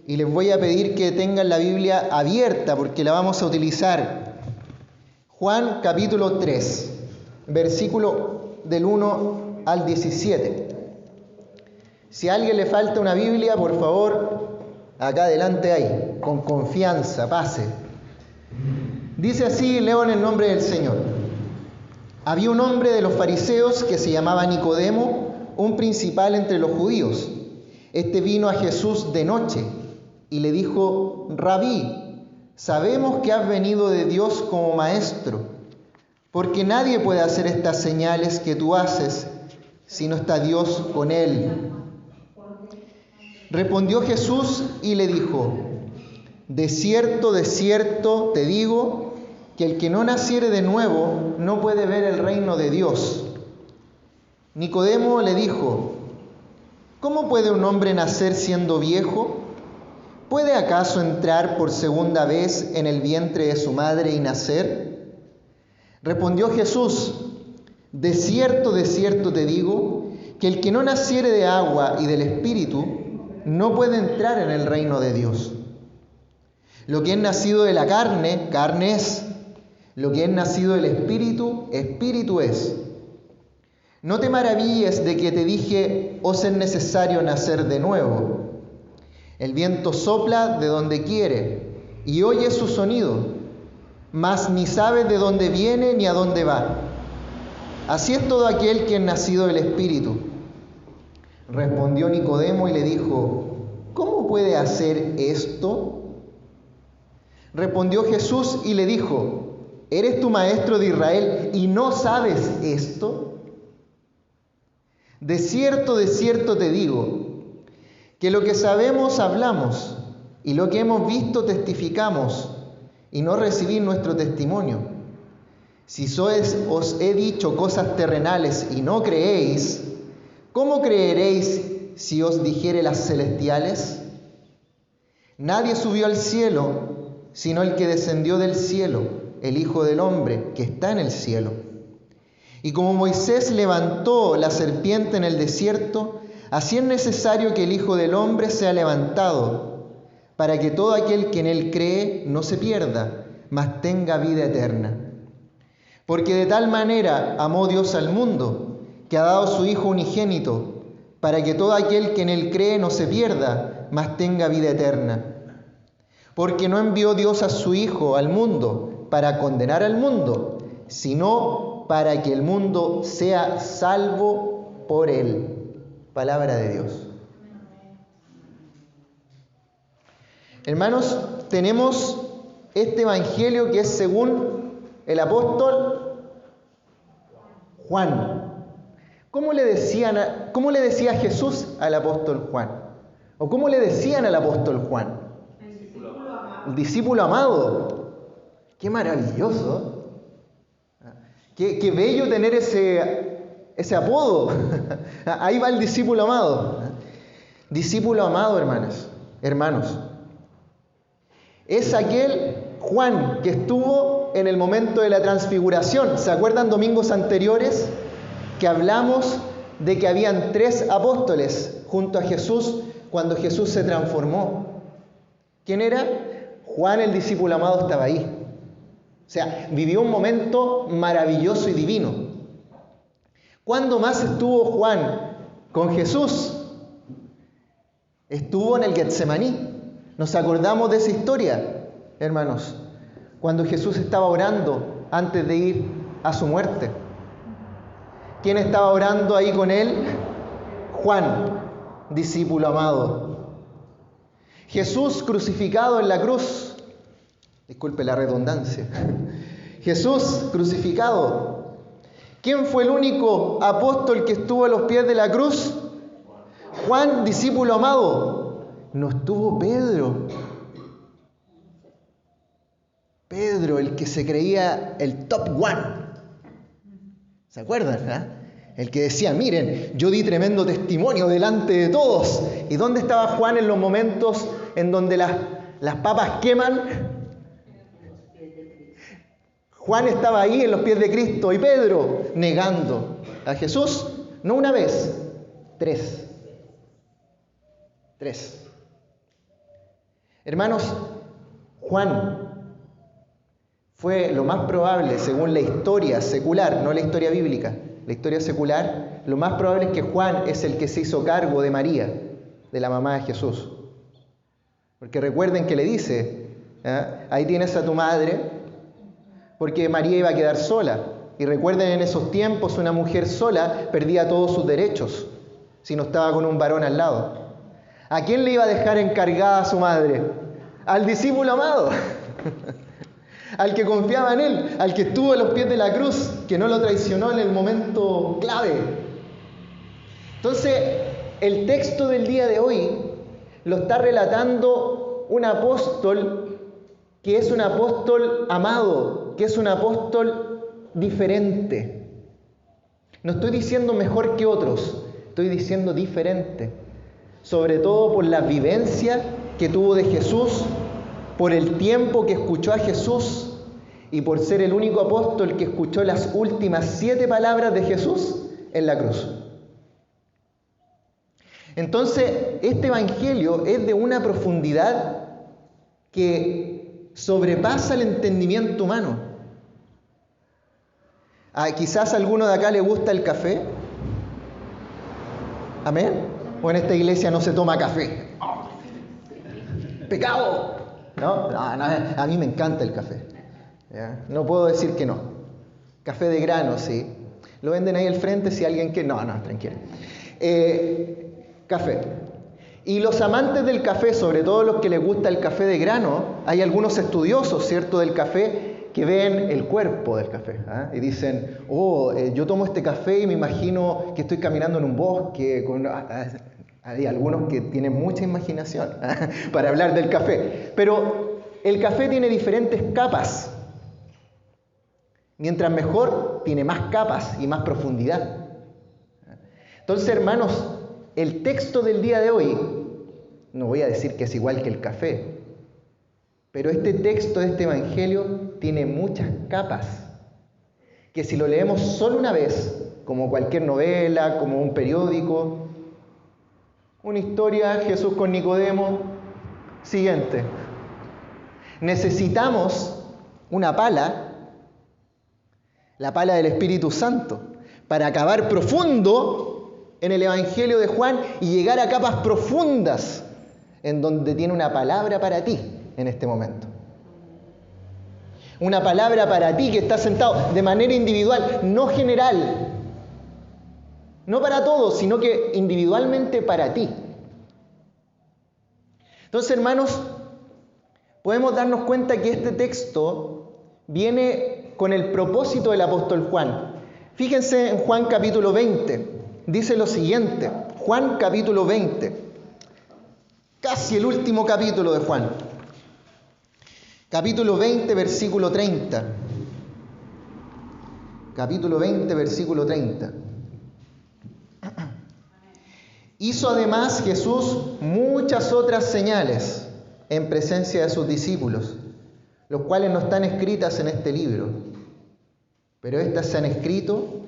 y les voy a pedir que tengan la Biblia abierta porque la vamos a utilizar. Juan capítulo 3, versículo del 1 al 17. Si a alguien le falta una Biblia, por favor, acá adelante hay, con confianza, pase. Dice así, leo en el nombre del Señor. Había un hombre de los fariseos que se llamaba Nicodemo, un principal entre los judíos. Este vino a Jesús de noche y le dijo: Rabí, sabemos que has venido de Dios como maestro, porque nadie puede hacer estas señales que tú haces si no está Dios con él. Respondió Jesús y le dijo: de cierto te digo, que el que no naciere de nuevo no puede ver el reino de Dios. Nicodemo le dijo: ¿cómo puede un hombre nacer siendo viejo? ¿Puede acaso entrar por segunda vez en el vientre de su madre y nacer? Respondió Jesús: de cierto te digo, que el que no naciere de agua y del Espíritu no puede entrar en el reino de Dios. Lo que es nacido de la carne, carne es. Lo que es nacido del Espíritu, Espíritu es. No te maravilles de que te dije: os es necesario nacer de nuevo. El viento sopla de donde quiere y oyes su sonido, mas ni sabes de dónde viene ni a dónde va. Así es todo aquel que es nacido del Espíritu. Respondió Nicodemo y le dijo: ¿cómo puede hacer esto? Respondió Jesús y le dijo: ¿eres tú maestro de Israel y no sabes esto? De cierto te digo, que lo que sabemos hablamos, y lo que hemos visto testificamos, y no recibís nuestro testimonio. Si os he dicho cosas terrenales y no creéis, ¿cómo creeréis si os dijere las celestiales? Nadie subió al cielo, sino el que descendió del cielo, el Hijo del Hombre, que está en el cielo. Y como Moisés levantó la serpiente en el desierto, así es necesario que el Hijo del Hombre sea levantado, para que todo aquel que en él cree no se pierda, mas tenga vida eterna. Porque de tal manera amó Dios al mundo, que ha dado su Hijo unigénito, para que todo aquel que en él cree no se pierda, mas tenga vida eterna. Porque no envió Dios a su Hijo al mundo para condenar al mundo, sino para que el mundo sea salvo por él. Palabra de Dios. Hermanos, tenemos este evangelio que es según el apóstol Juan. ¿Cómo le decía Jesús al apóstol Juan? ¿O cómo le decían al apóstol Juan? El discípulo amado. Qué maravilloso. Qué bello tener ese apodo. Ahí va el discípulo amado. Discípulo amado, hermanos. Es aquel Juan que estuvo en el momento de la transfiguración. ¿Se acuerdan domingos anteriores que hablamos de que habían 3 apóstoles junto a Jesús cuando Jesús se transformó? ¿Quién era? Juan, el discípulo amado, estaba ahí. O sea, vivió un momento maravilloso y divino. ¿Cuándo más estuvo Juan con Jesús? Estuvo en el Getsemaní. ¿Nos acordamos de esa historia, hermanos? Cuando Jesús estaba orando antes de ir a su muerte. ¿Quién estaba orando ahí con él? Juan, discípulo amado. Jesús crucificado en la cruz. Disculpe la redundancia. Jesús crucificado. ¿Quién fue el único apóstol que estuvo a los pies de la cruz? Juan, discípulo amado. No estuvo Pedro. Pedro, el que se creía el top one. ¿Se acuerdan? El que decía: miren, yo di tremendo testimonio delante de todos. ¿Y dónde estaba Juan en los momentos en donde las papas queman? Juan estaba ahí en los pies de Cristo y Pedro negando a Jesús, no una vez, 3. Hermanos, Juan fue lo más probable, según la historia secular, no la historia bíblica, la historia secular, lo más probable es que Juan es el que se hizo cargo de María, de la mamá de Jesús. Porque recuerden que le dice, ahí tienes a tu madre, porque María iba a quedar sola. Y recuerden, en esos tiempos una mujer sola perdía todos sus derechos si no estaba con un varón al lado. ¿A quién le iba a dejar encargada a su madre? Al discípulo amado, al que confiaba en él, al que estuvo a los pies de la cruz, que no lo traicionó en el momento clave. Entonces, el texto del día de hoy lo está relatando un apóstol que es un apóstol amado, que es un apóstol diferente. No estoy diciendo mejor que otros, estoy diciendo diferente. Sobre todo por la vivencia que tuvo de Jesús, por el tiempo que escuchó a Jesús y por ser el único apóstol que escuchó las últimas 7 palabras de Jesús en la cruz. Entonces, este evangelio es de una profundidad que sobrepasa el entendimiento humano. Quizás a alguno de acá le gusta el café. ¿Amén? O en esta iglesia no se toma café. ¡Oh! ¡Pecado! ¿No? No, a mí me encanta el café. ¿Ya? No puedo decir que no. Café de grano, sí. Lo venden ahí al frente si alguien que... No, tranquilo. Café. Y los amantes del café, sobre todo los que les gusta el café de grano, hay algunos estudiosos, ¿cierto?, del café, que ven el cuerpo del café, y dicen, yo tomo este café y me imagino que estoy caminando en un bosque. Hay algunos que tienen mucha imaginación para hablar del café. Pero el café tiene diferentes capas. Mientras mejor, tiene más capas y más profundidad. Entonces, hermanos, el texto del día de hoy, no voy a decir que es igual que el café, pero este texto de este evangelio tiene muchas capas, que si lo leemos solo una vez, como cualquier novela, como un periódico, una historia, Jesús con Nicodemo, siguiente. Necesitamos una pala, la pala del Espíritu Santo, para acabar profundo en el evangelio de Juan y llegar a capas profundas en donde tiene una palabra para ti en este momento. Una palabra para ti que estás sentado de manera individual, no general. No para todos, sino que individualmente para ti. Entonces, hermanos, podemos darnos cuenta que este texto viene con el propósito del apóstol Juan. Fíjense en Juan capítulo 20. Dice lo siguiente. Juan capítulo 20. Casi el último capítulo de Juan. Capítulo 20, versículo 30. Capítulo 20, versículo 30. Hizo además Jesús muchas otras señales en presencia de sus discípulos, los cuales no están escritas en este libro, pero estas se han escrito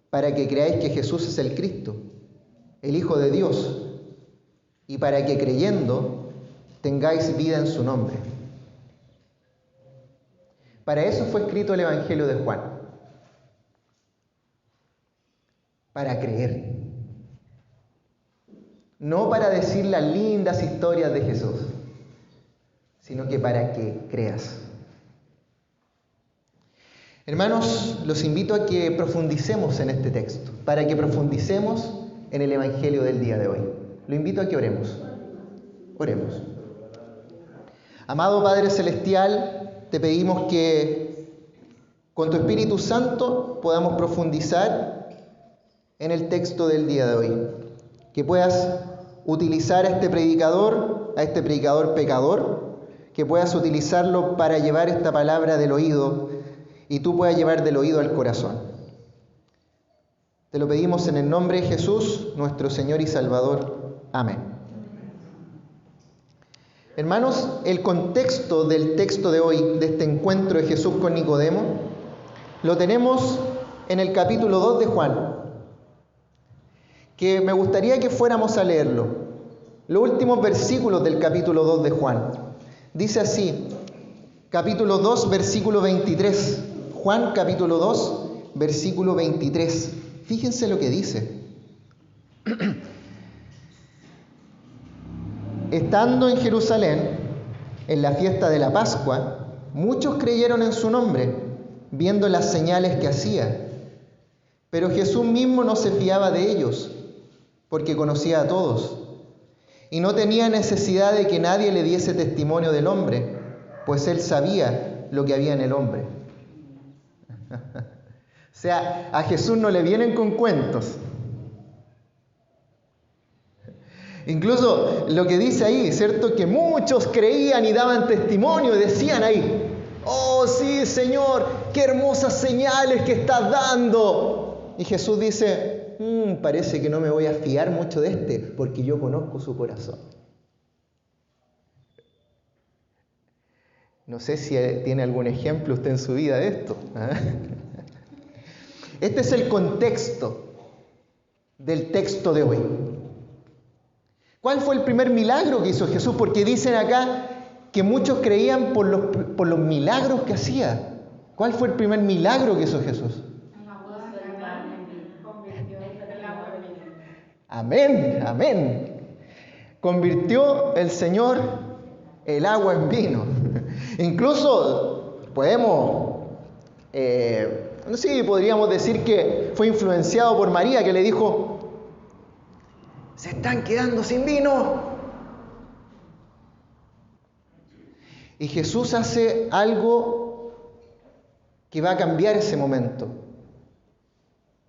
para que creáis que Jesús es el Cristo, el Hijo de Dios, y para que creyendo tengáis vida en su nombre. Para eso fue escrito el Evangelio de Juan. Para creer. No para decir las lindas historias de Jesús, sino que para que creas. Hermanos, los invito a que profundicemos en este texto, para que profundicemos en el Evangelio del día de hoy. Lo invito a que oremos. Oremos. Amado Padre Celestial, te pedimos que con tu Espíritu Santo podamos profundizar en el texto del día de hoy. Que puedas utilizar a este predicador pecador, que puedas utilizarlo para llevar esta palabra del oído y tú puedas llevar del oído al corazón. Te lo pedimos en el nombre de Jesús, nuestro Señor y Salvador. Amén. Hermanos, el contexto del texto de hoy, de este encuentro de Jesús con Nicodemo, lo tenemos en el capítulo 2 de Juan, que me gustaría que fuéramos a leerlo. Los últimos versículos del capítulo 2 de Juan. Dice así, capítulo 2, versículo 23. Juan capítulo 2, versículo 23. Fíjense lo que dice. Estando en Jerusalén, en la fiesta de la Pascua, muchos creyeron en su nombre, viendo las señales que hacía. Pero Jesús mismo no se fiaba de ellos, porque conocía a todos, y no tenía necesidad de que nadie le diese testimonio del hombre, pues él sabía lo que había en el hombre. O sea, a Jesús no le vienen con cuentos. Incluso lo que dice ahí, ¿cierto? Que muchos creían y daban testimonio y decían ahí, oh sí, Señor, qué hermosas señales que estás dando. Y Jesús dice, parece que no me voy a fiar mucho de este, porque yo conozco su corazón. No sé si tiene algún ejemplo usted en su vida de esto. Este es el contexto del texto de hoy. ¿Cuál fue el primer milagro que hizo Jesús? Porque dicen acá que muchos creían por los milagros que hacía. ¿Cuál fue el primer milagro que hizo Jesús? Amén, amén. Convirtió el Señor el agua en vino. Incluso podríamos decir que fue influenciado por María, que le dijo, se están quedando sin vino. Y Jesús hace algo que va a cambiar ese momento.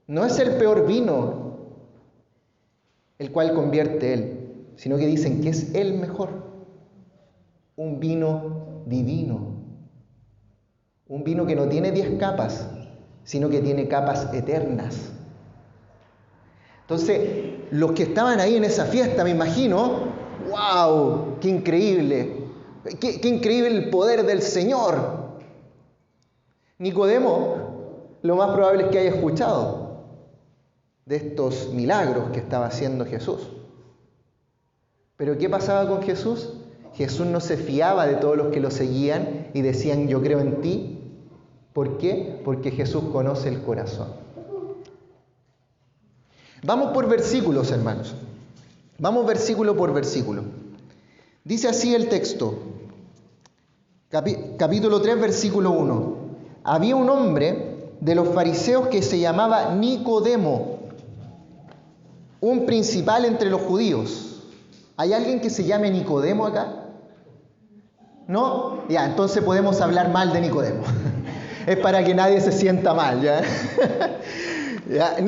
No es el peor vino el cual convierte Él, sino que dicen que es el mejor. Un vino divino. Un vino que no tiene 10 capas, sino que tiene capas eternas. Entonces, los que estaban ahí en esa fiesta, me imagino, ¡wow! ¡Qué increíble! ¡Qué increíble el poder del Señor! Nicodemo, lo más probable es que haya escuchado de estos milagros que estaba haciendo Jesús. Pero ¿qué pasaba con Jesús? Jesús no se fiaba de todos los que lo seguían y decían, yo creo en ti. ¿Por qué? Porque Jesús conoce el corazón. Vamos por versículos, hermanos. Vamos versículo por versículo. Dice así el texto. Capítulo 3, versículo 1. Había un hombre de los fariseos que se llamaba Nicodemo, un principal entre los judíos. ¿Hay alguien que se llame Nicodemo acá? ¿No? Ya, entonces podemos hablar mal de Nicodemo. Es para que nadie se sienta mal, ¿ya? Ya,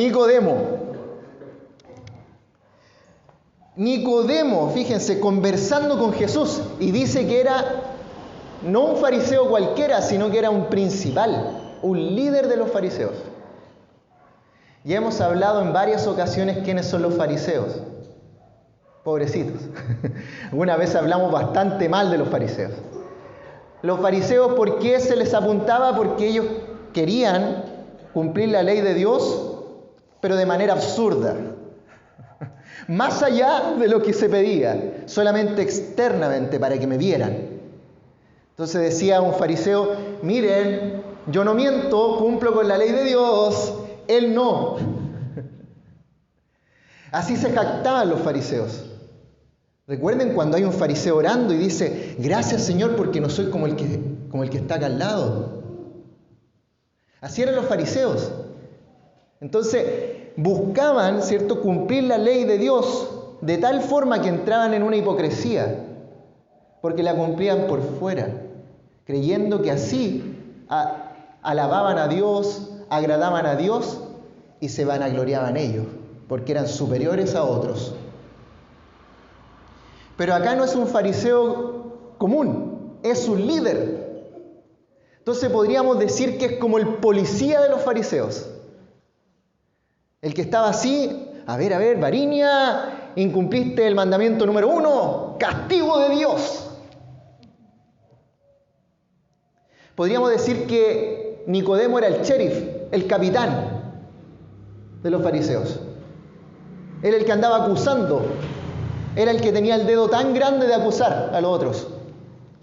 Nicodemo, fíjense, conversando con Jesús, y dice que era no un fariseo cualquiera, sino que era un principal, un líder de los fariseos. Ya hemos hablado en varias ocasiones quiénes son los fariseos. Pobrecitos. Alguna vez hablamos bastante mal de los fariseos. Los fariseos, ¿por qué se les apuntaba? Porque ellos querían cumplir la ley de Dios, pero de manera absurda. Más allá de lo que se pedía, solamente externamente para que me vieran. Entonces decía un fariseo, miren, yo no miento, cumplo con la ley de Dios, él no. Así se jactaban los fariseos. Recuerden cuando hay un fariseo orando y dice, gracias Señor porque no soy como el que está acá al lado. Así eran los fariseos. Entonces buscaban, ¿cierto?, cumplir la ley de Dios de tal forma que entraban en una hipocresía, porque la cumplían por fuera, creyendo que así alababan a Dios, agradaban a Dios y se vanagloriaban ellos, porque eran superiores a otros. Pero acá no es un fariseo común, es un líder. Entonces podríamos decir que es como el policía de los fariseos. El que estaba así, a ver, Varinia, incumpliste el mandamiento número 1, castigo de Dios. Podríamos decir que Nicodemo era el sheriff, el capitán de los fariseos. Era el que andaba acusando. Era el que tenía el dedo tan grande de acusar a los otros.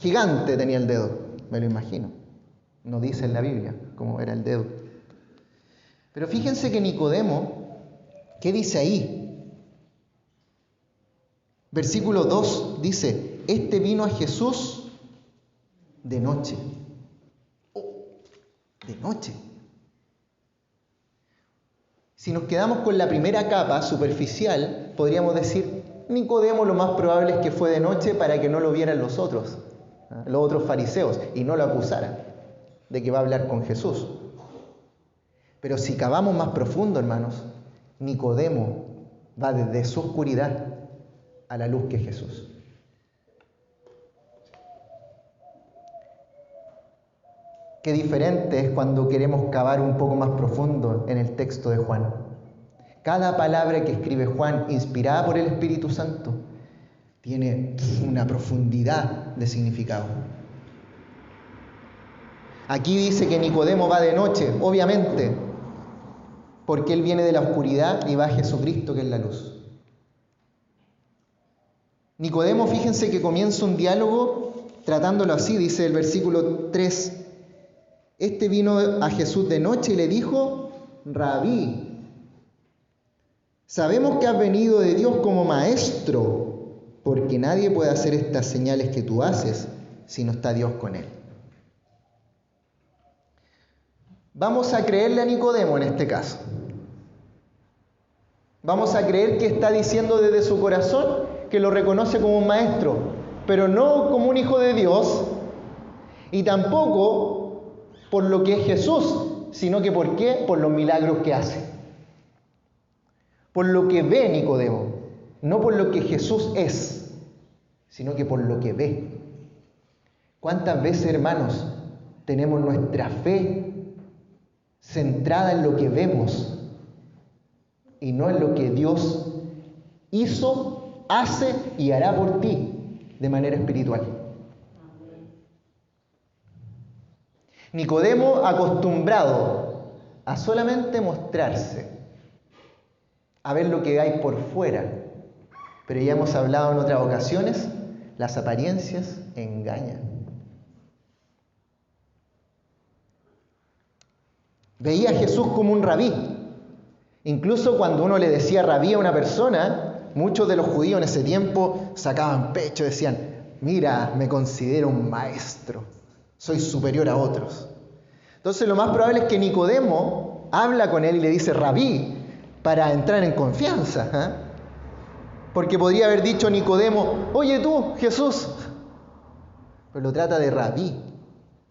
Gigante tenía el dedo, me lo imagino. No dice en la Biblia cómo era el dedo. Pero fíjense que Nicodemo, ¿qué dice ahí? Versículo 2 dice, este vino a Jesús de noche. Oh, de noche. Si nos quedamos con la primera capa superficial, podríamos decir, Nicodemo lo más probable es que fue de noche para que no lo vieran los otros fariseos, y no lo acusaran de que va a hablar con Jesús. Pero si cavamos más profundo, hermanos, Nicodemo va desde su oscuridad a la luz que es Jesús. Qué diferente es cuando queremos cavar un poco más profundo en el texto de Juan. Cada palabra que escribe Juan, inspirada por el Espíritu Santo, tiene una profundidad de significado. Aquí dice que Nicodemo va de noche, obviamente, porque él viene de la oscuridad y va a Jesucristo, que es la luz. Nicodemo, fíjense que comienza un diálogo tratándolo así, dice el versículo 3. Este vino a Jesús de noche y le dijo, Rabí, sabemos que has venido de Dios como maestro, porque nadie puede hacer estas señales que tú haces si no está Dios con él. Vamos a creerle a Nicodemo en este caso. Vamos a creer que está diciendo desde su corazón que lo reconoce como un maestro, pero no como un hijo de Dios, y tampoco por lo que es Jesús, sino que ¿por qué? Por los milagros que hace. Por lo que ve Nicodemo, no por lo que Jesús es, sino que por lo que ve. ¿Cuántas veces, hermanos, tenemos nuestra fe centrada en lo que vemos y no en lo que Dios hizo, hace y hará por ti de manera espiritual? Nicodemo, acostumbrado a solamente mostrarse, a ver lo que hay por fuera, pero ya hemos hablado en otras ocasiones, las apariencias engañan. Veía a Jesús como un rabí. Incluso cuando uno le decía rabí a una persona, muchos de los judíos en ese tiempo sacaban pecho, decían, mira, me considero un maestro, soy superior a otros. Entonces lo más probable es que Nicodemo habla con él y le dice rabí para entrar en confianza, ¿eh? Porque podría haber dicho Nicodemo, oye tú, Jesús, pero lo trata de rabí,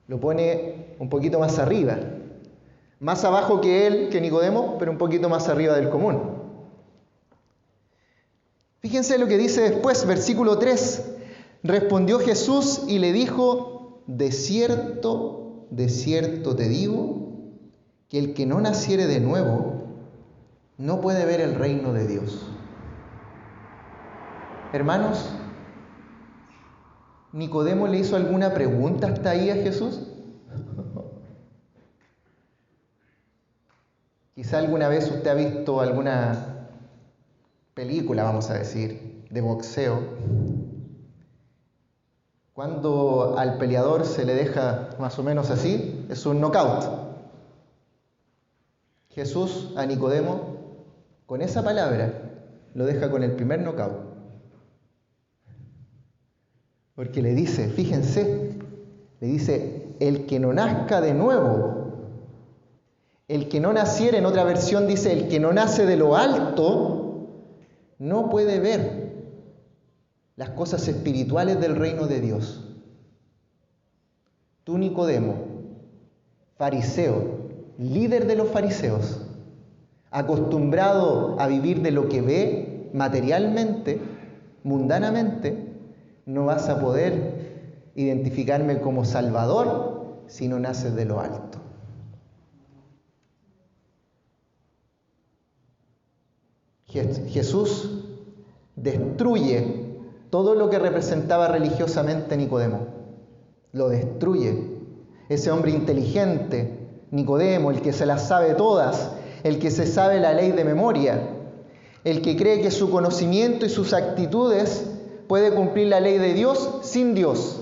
lo pone un poquito más arriba. Más abajo que él, que Nicodemo, pero un poquito más arriba del común. Fíjense lo que dice después, versículo 3. Respondió Jesús y le dijo, de cierto te digo, que el que no naciere de nuevo, no puede ver el reino de Dios. Hermanos, ¿Nicodemo le hizo alguna pregunta hasta ahí a Jesús? Quizá alguna vez usted ha visto alguna película, vamos a decir, de boxeo, cuando al peleador se le deja más o menos así, es un knockout. Jesús a Nicodemo, con esa palabra, lo deja con el primer knockout. Porque le dice, fíjense, le dice, el que no nazca de nuevo, el que no naciere, en otra versión dice, el que no nace de lo alto, no puede ver las cosas espirituales del reino de Dios. Tú, Nicodemo, fariseo, líder de los fariseos, acostumbrado a vivir de lo que ve materialmente, mundanamente, no vas a poder identificarme como Salvador si no naces de lo alto. Jesús destruye todo lo que representaba religiosamente Nicodemo. Lo destruye. Ese hombre inteligente, Nicodemo, el que se las sabe todas, el que se sabe la ley de memoria, el que cree que su conocimiento y sus actitudes puede cumplir la ley de Dios sin Dios.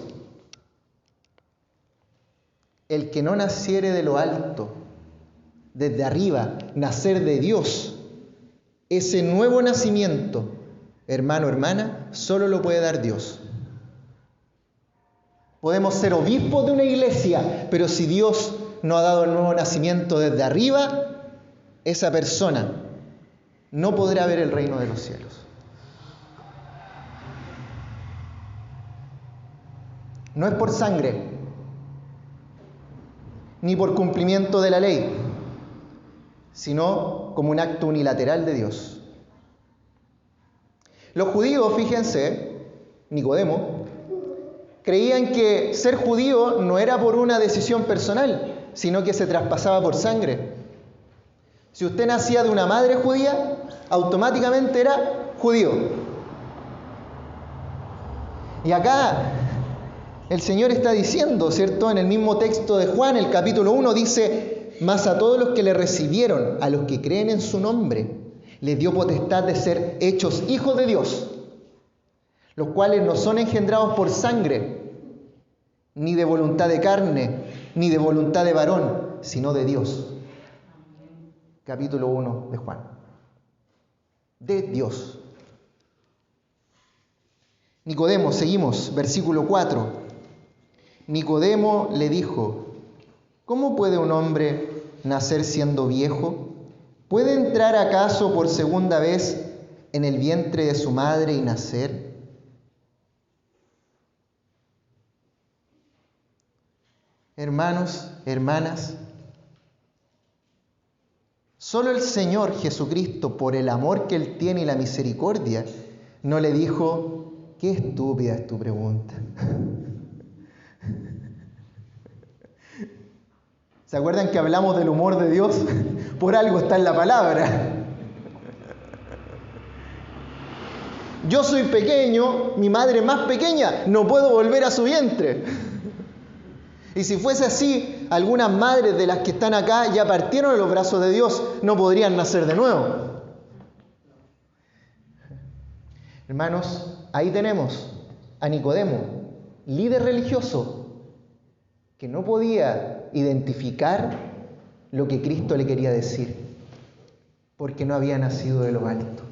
el que no naciere de lo alto, desde arriba, nacer de Dios, ese nuevo nacimiento, hermano, hermana, solo lo puede dar Dios. Podemos ser obispos de una iglesia, pero si Dios no ha dado el nuevo nacimiento desde arriba, esa persona no podrá ver el reino de los cielos. No es por sangre, ni por cumplimiento de la ley, sino como un acto unilateral de Dios. Los judíos, fíjense, Nicodemo, creían que ser judío no era por una decisión personal, sino que se traspasaba por sangre. Si usted nacía de una madre judía, automáticamente era judío. Y acá el Señor está diciendo, ¿cierto? En el mismo texto de Juan, el capítulo 1, dice: mas a todos los que le recibieron, a los que creen en su nombre, les dio potestad de ser hechos hijos de Dios, los cuales no son engendrados por sangre, ni de voluntad de carne, ni de voluntad de varón, sino de Dios. Capítulo 1 de Juan. De Dios. Nicodemo, seguimos, versículo 4. Nicodemo le dijo: ¿cómo puede un hombre nacer siendo viejo? ¿Puede entrar acaso por segunda vez en el vientre de su madre y nacer? Hermanos, hermanas, solo el Señor Jesucristo, por el amor que Él tiene y la misericordia, no le dijo: qué estúpida es tu pregunta. ¿Se acuerdan que hablamos del humor de Dios? Por algo está en la palabra. Yo soy pequeño, mi madre es más pequeña, no puedo volver a su vientre. Y si fuese así, algunas madres de las que están acá ya partieron de los brazos de Dios, no podrían nacer de nuevo. Hermanos, ahí tenemos a Nicodemo, líder religioso, que no podía identificar lo que Cristo le quería decir, porque no había nacido de lo alto.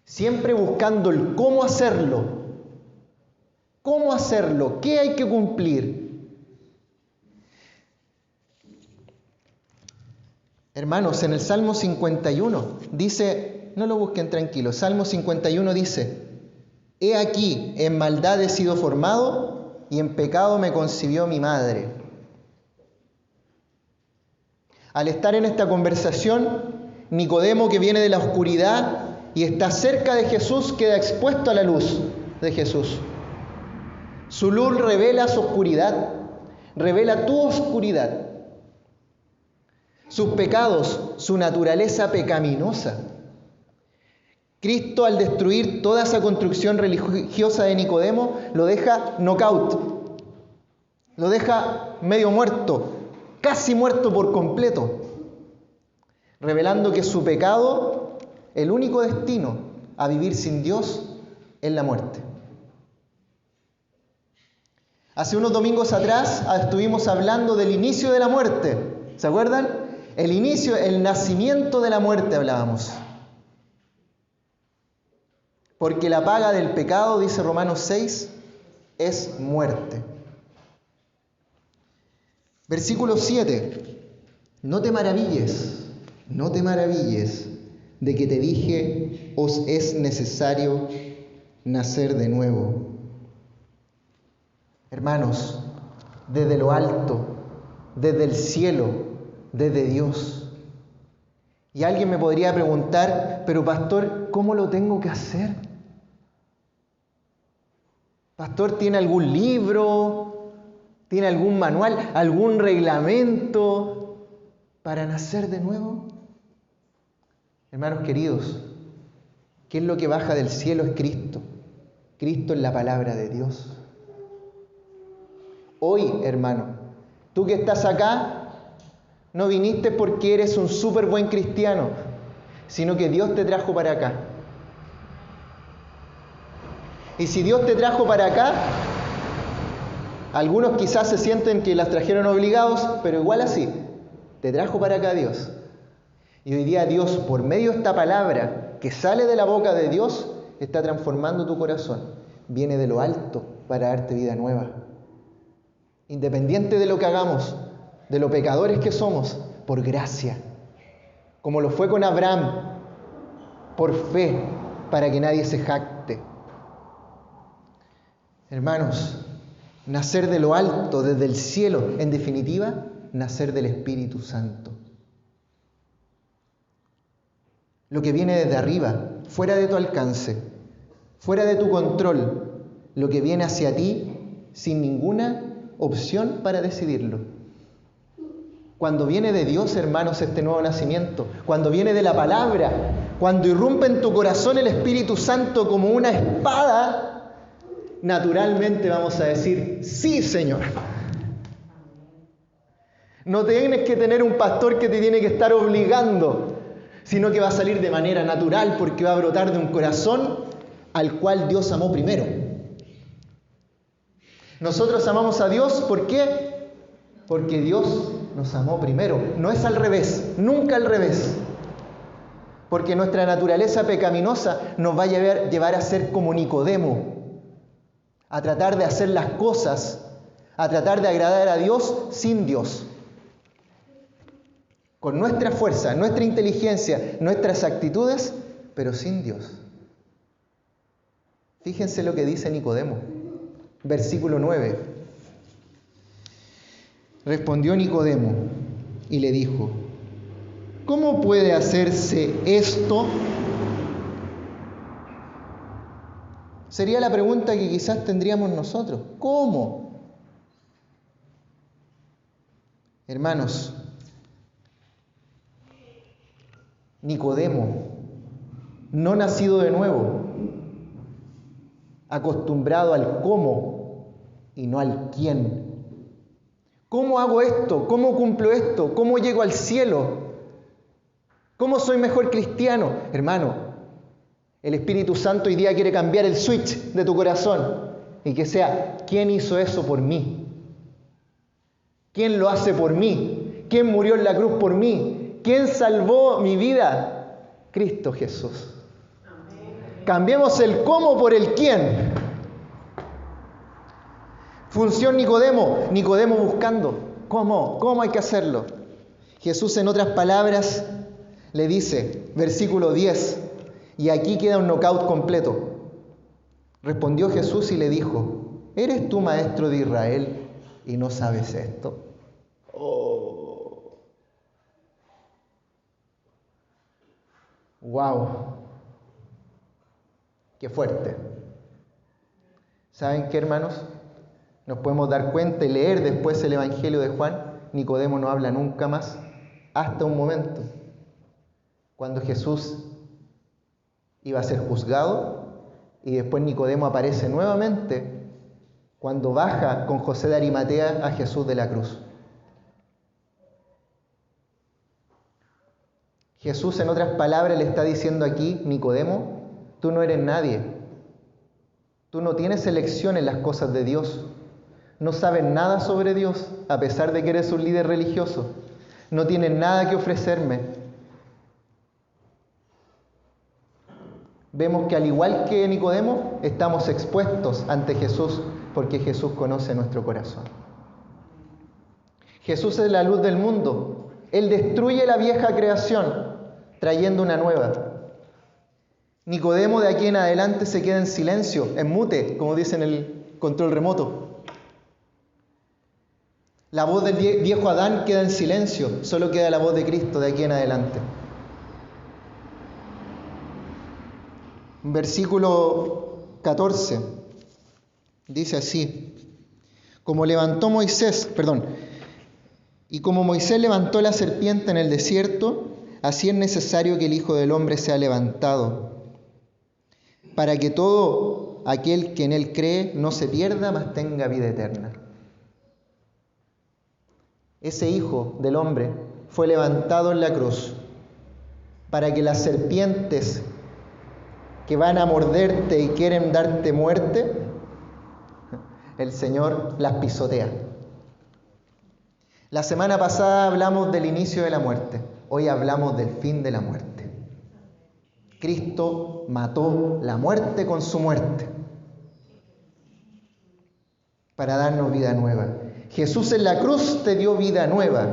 Siempre buscando el cómo hacerlo, qué hay que cumplir. Hermanos, en el Salmo 51 dice, no lo busquen tranquilos, Salmo 51 dice: he aquí, en maldad he sido formado, y en pecado me concibió mi madre. Al estar en esta conversación, Nicodemo, que viene de la oscuridad y está cerca de Jesús, queda expuesto a la luz de Jesús. Su luz revela su oscuridad, revela tu oscuridad, sus pecados, su naturaleza pecaminosa. Cristo, al destruir toda esa construcción religiosa de Nicodemo, lo deja knockout, lo deja medio muerto, casi muerto por completo, revelando que su pecado, el único destino a vivir sin Dios, es la muerte. Hace unos domingos atrás estuvimos hablando del inicio de la muerte, ¿se acuerdan? El inicio, el nacimiento de la muerte hablábamos. Porque la paga del pecado, dice Romanos 6, es muerte. Versículo 7. No te maravilles de que te dije, os es necesario nacer de nuevo. Hermanos, desde lo alto, desde el cielo, desde Dios. Y alguien me podría preguntar, pero pastor, ¿cómo lo tengo que hacer? Pastor, ¿tiene algún libro? ¿Tiene algún manual? ¿Algún reglamento para nacer de nuevo? Hermanos queridos, ¿qué es lo que baja del cielo? Es Cristo. Cristo es la palabra de Dios. Hoy, hermano, tú que estás acá, no viniste porque eres un súper buen cristiano, sino que Dios te trajo para acá. Y si Dios te trajo para acá, Algunos quizás se sienten que las trajeron obligados, pero igual así, te trajo para acá Dios. Y hoy día Dios, por medio de esta palabra que sale de la boca de Dios, está transformando tu corazón. Viene de lo alto para darte vida nueva. Independiente de lo que hagamos, de lo pecadores que somos, por gracia. Como lo fue con Abraham, por fe, para que nadie se jacte. Hermanos, nacer de lo alto, desde el cielo, en definitiva, nacer del Espíritu Santo. Lo que viene desde arriba, fuera de tu alcance, fuera de tu control, lo que viene hacia ti sin ninguna opción para decidirlo. Cuando viene de Dios, hermanos, este nuevo nacimiento, cuando viene de la palabra, cuando irrumpe en tu corazón el Espíritu Santo como una espada, naturalmente vamos a decir, sí, Señor. No tienes que tener un pastor que te tiene que estar obligando, sino que va a salir de manera natural porque va a brotar de un corazón al cual Dios amó primero. Nosotros amamos a Dios, ¿por qué? Porque Dios nos amó primero. No es al revés, nunca al revés. Porque nuestra naturaleza pecaminosa nos va a llevar a ser como Nicodemo, a tratar de hacer las cosas, a tratar de agradar a Dios sin Dios. Con nuestra fuerza, nuestra inteligencia, nuestras actitudes, pero sin Dios. Fíjense lo que dice Nicodemo, versículo 9. Respondió Nicodemo y le dijo: ¿cómo puede hacerse esto? Sería la pregunta que quizás tendríamos nosotros. ¿Cómo? Hermanos, Nicodemo, no nacido de nuevo, acostumbrado al cómo y no al quién. ¿Cómo hago esto? ¿Cómo cumplo esto? ¿Cómo llego al cielo? ¿Cómo soy mejor cristiano? Hermano, el Espíritu Santo hoy día quiere cambiar el switch de tu corazón y que sea, ¿quién hizo eso por mí? ¿Quién lo hace por mí? ¿Quién murió en la cruz por mí? ¿Quién salvó mi vida? Cristo Jesús. Cambiemos el cómo por el quién. Función Nicodemo. Nicodemo buscando. ¿Cómo hay que hacerlo? Jesús, en otras palabras, le dice, versículo 10, y aquí queda un knockout completo. Respondió Jesús y le dijo: ¿eres tú maestro de Israel y no sabes esto? ¡Wow! ¡Qué fuerte! ¿Saben qué, hermanos? Nos podemos dar cuenta y leer después el Evangelio de Juan. Nicodemo no habla nunca más, hasta un momento, cuando Jesús iba a ser juzgado, y después Nicodemo aparece nuevamente cuando baja con José de Arimatea a Jesús de la cruz. Jesús, en otras palabras, le está diciendo aquí: Nicodemo, tú no eres nadie. Tú no tienes elección en las cosas de Dios. No sabes nada sobre Dios, a pesar de que eres un líder religioso. No tienes nada que ofrecerme. Vemos que al igual que Nicodemo, estamos expuestos ante Jesús, porque Jesús conoce nuestro corazón. Jesús es la luz del mundo. Él destruye la vieja creación, trayendo una nueva. Nicodemo de aquí en adelante se queda en silencio, en mute, como dice en el control remoto. La voz del viejo Adán queda en silencio, solo queda la voz de Cristo de aquí en adelante. Versículo 14 dice así: y como Moisés levantó la serpiente en el desierto, así es necesario que el Hijo del Hombre sea levantado, para que todo aquel que en él cree no se pierda, mas tenga vida eterna. Ese Hijo del Hombre fue levantado en la cruz para que las serpientes que van a morderte y quieren darte muerte el Señor las pisotea. La semana pasada hablamos del inicio de la muerte. Hoy hablamos del fin de la muerte. Cristo mató la muerte con su muerte para darnos vida nueva. Jesús en la cruz te dio vida nueva.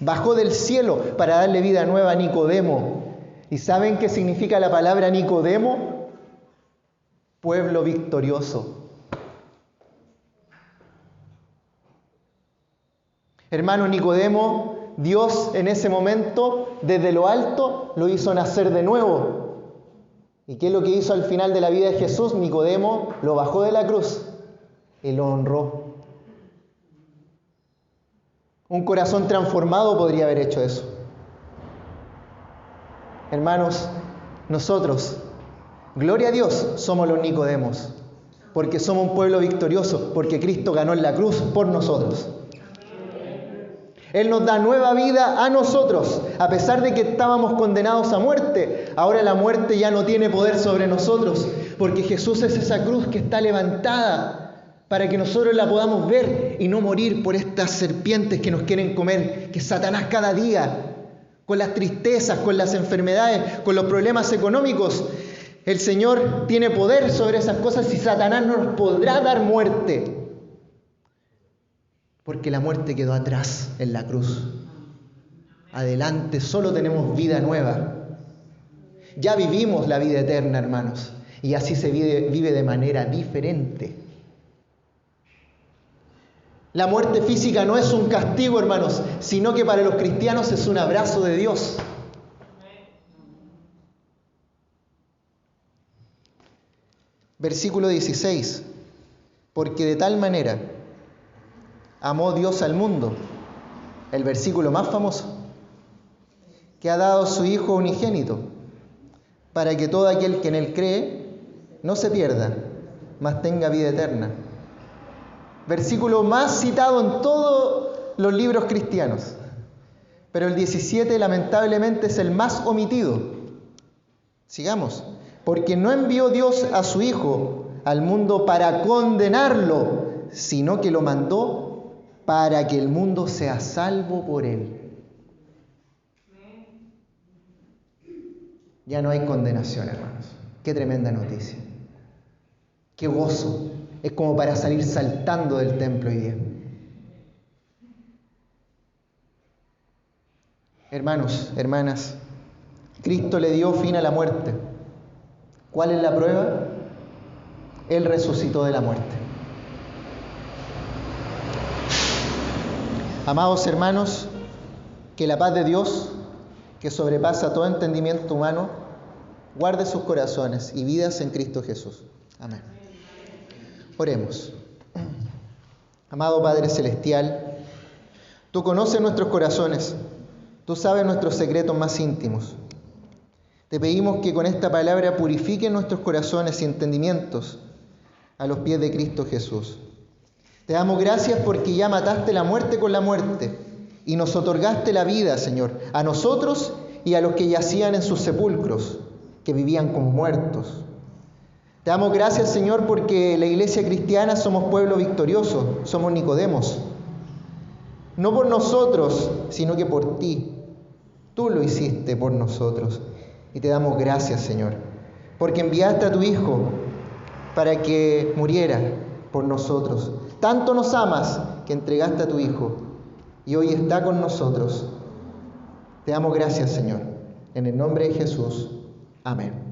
Bajó del cielo para darle vida nueva a Nicodemo. ¿Y saben qué significa la palabra Nicodemo? Pueblo victorioso. Hermano Nicodemo, Dios en ese momento, desde lo alto, lo hizo nacer de nuevo. ¿Y qué es lo que hizo al final de la vida de Jesús? Nicodemo lo bajó de la cruz y lo honró. Un corazón transformado podría haber hecho eso. Hermanos, nosotros, gloria a Dios, somos los Nicodemos, porque somos un pueblo victorioso, porque Cristo ganó en la cruz por nosotros. Él nos da nueva vida a nosotros, a pesar de que estábamos condenados a muerte. Ahora la muerte ya no tiene poder sobre nosotros, porque Jesús es esa cruz que está levantada para que nosotros la podamos ver y no morir por estas serpientes que nos quieren comer, que Satanás cada día, con las tristezas, con las enfermedades, con los problemas económicos, el Señor tiene poder sobre esas cosas y Satanás no nos podrá dar muerte. Porque la muerte quedó atrás en la cruz. Adelante solo tenemos vida nueva. Ya vivimos la vida eterna, hermanos. Y así se vive de manera diferente. La muerte física no es un castigo, hermanos, sino que para los cristianos es un abrazo de Dios. Versículo 16. Porque de tal manera amó Dios al mundo, el versículo más famoso, que ha dado a su Hijo unigénito, para que todo aquel que en Él cree no se pierda, mas tenga vida eterna. Versículo más citado en todos los libros cristianos, pero el 17 lamentablemente es el más omitido. Sigamos. Porque no envió Dios a su Hijo al mundo para condenarlo, sino que lo mandó para que el mundo sea salvo por Él. Ya no hay condenación, hermanos. Qué tremenda noticia. Qué gozo. Es como para salir saltando del templo hoy día. Hermanos, hermanas, Cristo le dio fin a la muerte. ¿Cuál es la prueba? Él resucitó de la muerte. Amados hermanos, que la paz de Dios, que sobrepasa todo entendimiento humano, guarde sus corazones y vidas en Cristo Jesús. Amén. Oremos. Amado Padre Celestial, Tú conoces nuestros corazones, Tú sabes nuestros secretos más íntimos. Te pedimos que con esta palabra purifiques nuestros corazones y entendimientos a los pies de Cristo Jesús. Te damos gracias porque ya mataste la muerte con la muerte y nos otorgaste la vida, Señor, a nosotros y a los que yacían en sus sepulcros, que vivían como muertos. Te damos gracias, Señor, porque la iglesia cristiana somos pueblo victorioso, somos Nicodemos. No por nosotros, sino que por Ti. Tú lo hiciste por nosotros. Y te damos gracias, Señor, porque enviaste a Tu Hijo para que muriera por nosotros. Tanto nos amas que entregaste a Tu Hijo y hoy está con nosotros. Te damos gracias, Señor. En el nombre de Jesús. Amén.